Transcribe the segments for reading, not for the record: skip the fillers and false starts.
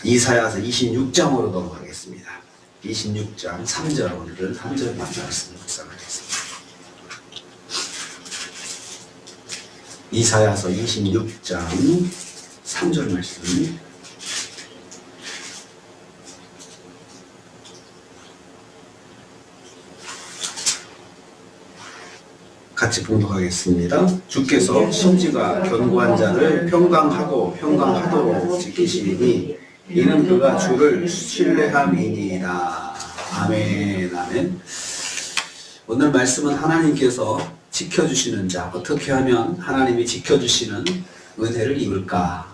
이사야서 26장으로 넘어가겠습니다. 26장 3절, 오늘은 3절만 말씀 묵상하겠습니다. 이사야서 26장 3절 말씀. 같이 봉독하겠습니다. 주께서 심지가 견고한 자를 평강하도록 지키시리니 이는 그가 주를 신뢰함이니이다. 아멘. 아멘. 오늘 말씀은 하나님께서 지켜주시는 자, 어떻게 하면 하나님이 지켜주시는 은혜를 입을까,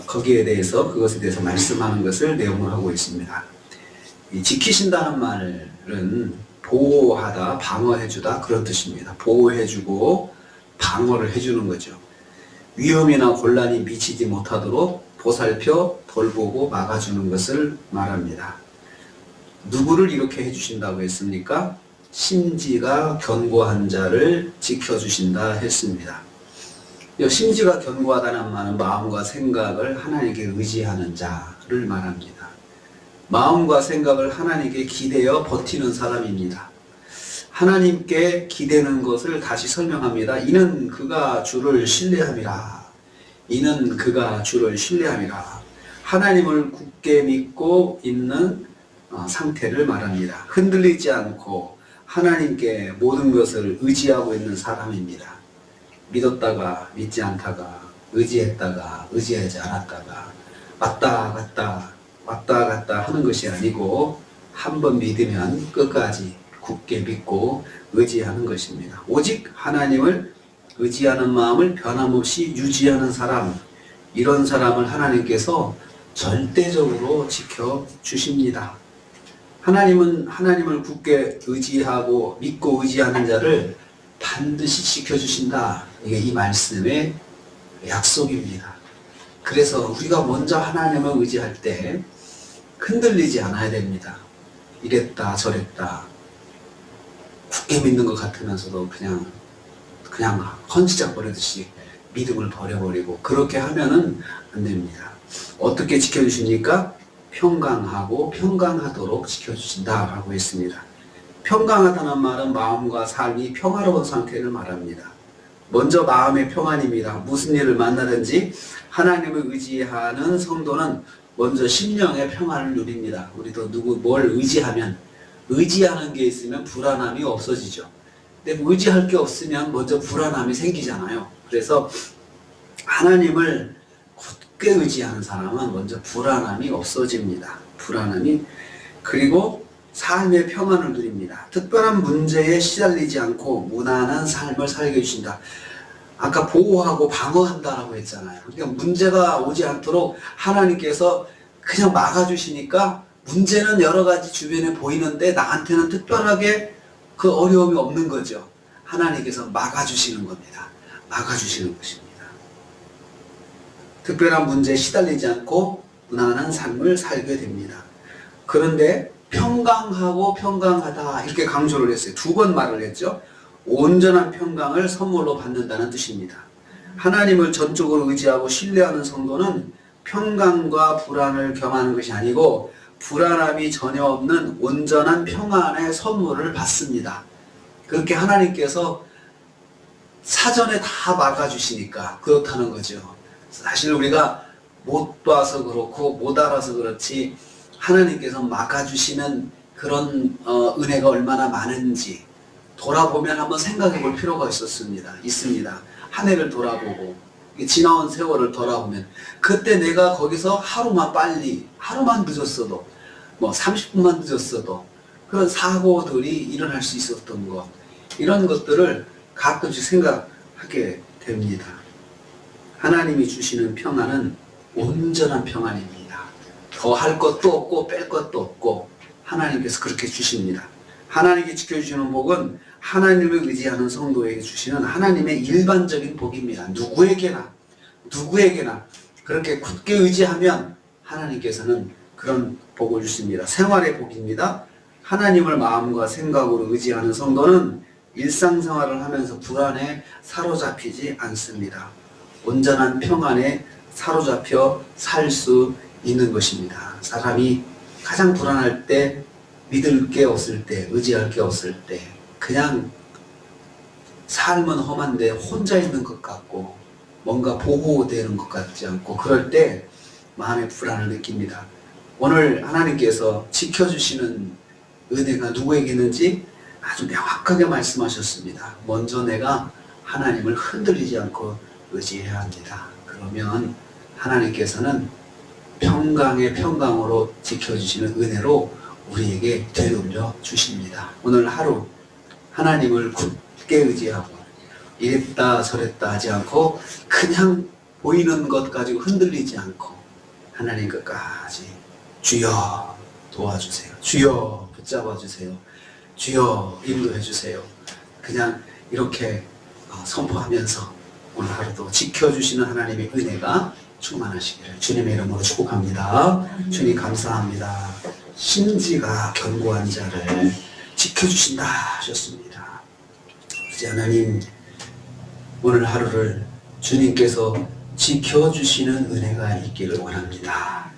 거기에 대해서, 그것에 대해서 말씀하는 것을 내용을 하고 있습니다. 이 지키신다는 말은 보호하다, 방어해주다, 그런 뜻입니다. 보호해주고 방어를 해주는 거죠. 위험이나 곤란이 미치지 못하도록 보살펴 돌보고 막아주는 것을 말합니다. 누구를 이렇게 해주신다고 했습니까? 심지가 견고한 자를 지켜주신다 했습니다. 심지가 견고하다는 말은 마음과 생각을 하나님께 의지하는 자를 말합니다. 마음과 생각을 하나님께 기대어 버티는 사람입니다. 하나님께 기대는 것을 다시 설명합니다. 이는 그가 주를 신뢰함이라. 이는 그가 주를 신뢰함이라. 하나님을 굳게 믿고 있는 상태를 말합니다. 흔들리지 않고 하나님께 모든 것을 의지하고 있는 사람입니다. 믿었다가 믿지 않다가, 의지했다가 의지하지 않았다가, 왔다 갔다 하는 것이 아니고 한번 믿으면 끝까지 굳게 믿고 의지하는 것입니다. 오직 하나님을 의지하는 마음을 변함없이 유지하는 사람, 이런 사람을 하나님께서 절대적으로 지켜주십니다. 하나님은 하나님을 굳게 의지하고 믿고 의지하는 자를 반드시 지켜주신다. 이게 이 말씀의 약속입니다. 그래서 우리가 먼저 하나님을 의지할 때 흔들리지 않아야 됩니다. 이랬다 저랬다 굳게 믿는 것 같으면서도 그냥 헌시작 버리듯이 믿음을 버려버리고 그렇게 하면은 안 됩니다. 어떻게 지켜주십니까? 평강하고 평강하도록 지켜주신다라고 했습니다. 평강하다는 말은 마음과 삶이 평화로운 상태를 말합니다. 먼저 마음의 평안입니다. 무슨 일을 만나든지 하나님을 의지하는 성도는 먼저 심령의 평안을 누립니다. 우리도 뭘 의지하면, 의지하는 게 있으면 불안함이 없어지죠. 근데 의지할 게 없으면 먼저 불안함이 생기잖아요. 그래서 하나님을 굳게 의지하는 사람은 먼저 불안함이 없어집니다. 그리고 삶의 평안을 누립니다. 특별한 문제에 시달리지 않고 무난한 삶을 살게 해주신다. 아까 보호하고 방어한다라고 했잖아요. 그러니까 문제가 오지 않도록 하나님께서 그냥 막아주시니까 문제는 여러 가지 주변에 보이는데 나한테는 특별하게 그 어려움이 없는 거죠. 하나님께서 막아주시는 겁니다. 막아주시는 것입니다. 특별한 문제에 시달리지 않고 무난한 삶을 살게 됩니다. 그런데 평강하고 평강하다 이렇게 강조를 했어요. 두 번 말을 했죠. 온전한 평강을 선물로 받는다는 뜻입니다. 하나님을 전적으로 의지하고 신뢰하는 성도는 평강과 불안을 겸하는 것이 아니고 불안함이 전혀 없는 온전한 평안의 선물을 받습니다. 그렇게 하나님께서 사전에 다 막아주시니까 그렇다는 거죠. 사실 우리가 못 봐서 그렇고 못 알아서 그렇지 하나님께서 막아주시는 그런 은혜가 얼마나 많은지 돌아보면 한번 생각해 볼 필요가 있습니다. 한 해를 돌아보고 지나온 세월을 돌아보면 그때 내가 거기서 하루만 늦었어도 30분만 늦었어도 그런 사고들이 일어날 수 있었던 것, 이런 것들을 가끔씩 생각하게 됩니다. 하나님이 주시는 평안은 온전한 평안입니다. 더 할 것도 없고 뺄 것도 없고 하나님께서 그렇게 주십니다. 하나님께 지켜주시는 복은 하나님을 의지하는 성도에게 주시는 하나님의 일반적인 복입니다. 누구에게나 그렇게 굳게 의지하면 하나님께서는 그런 복을 주십니다. 생활의 복입니다. 하나님을 마음과 생각으로 의지하는 성도는 일상생활을 하면서 불안에 사로잡히지 않습니다. 온전한 평안에 사로잡혀 살 수 있는 것입니다. 사람이 가장 불안할 때, 믿을 게 없을 때, 의지할 게 없을 때, 그냥 삶은 험한데 혼자 있는 것 같고 뭔가 보호되는 것 같지 않고 그럴 때 마음의 불안을 느낍니다. 오늘 하나님께서 지켜주시는 은혜가 누구에게 있는지 아주 명확하게 말씀하셨습니다. 먼저 내가 하나님을 흔들리지 않고 의지해야 합니다. 그러면 하나님께서는 평강의 평강으로 지켜주시는 은혜로 우리에게 되돌려 주십니다. 오늘 하루 하나님을 굳게 의지하고 이랬다 저랬다 하지 않고 그냥 보이는 것 가지고 흔들리지 않고 하나님 끝까지 주여 도와주세요. 주여 붙잡아 주세요. 주여 인도해 주세요. 그냥 이렇게 선포하면서 오늘 하루도 지켜주시는 하나님의 은혜가 충만하시기를 주님의 이름으로 축복합니다. 주님 감사합니다. 심지가 견고한 자를 지켜주신다 하셨습니다. 이제 하나님 오늘 하루를 주님께서 지켜주시는 은혜가 있기를 원합니다.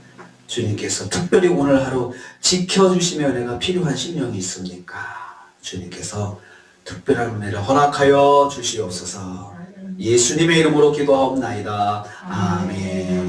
주님께서 특별히 오늘 하루 지켜주시며 은혜가 필요한 심령이 있습니까? 주님께서 특별한 은혜를 허락하여 주시옵소서. 예수님의 이름으로 기도하옵나이다. 아멘.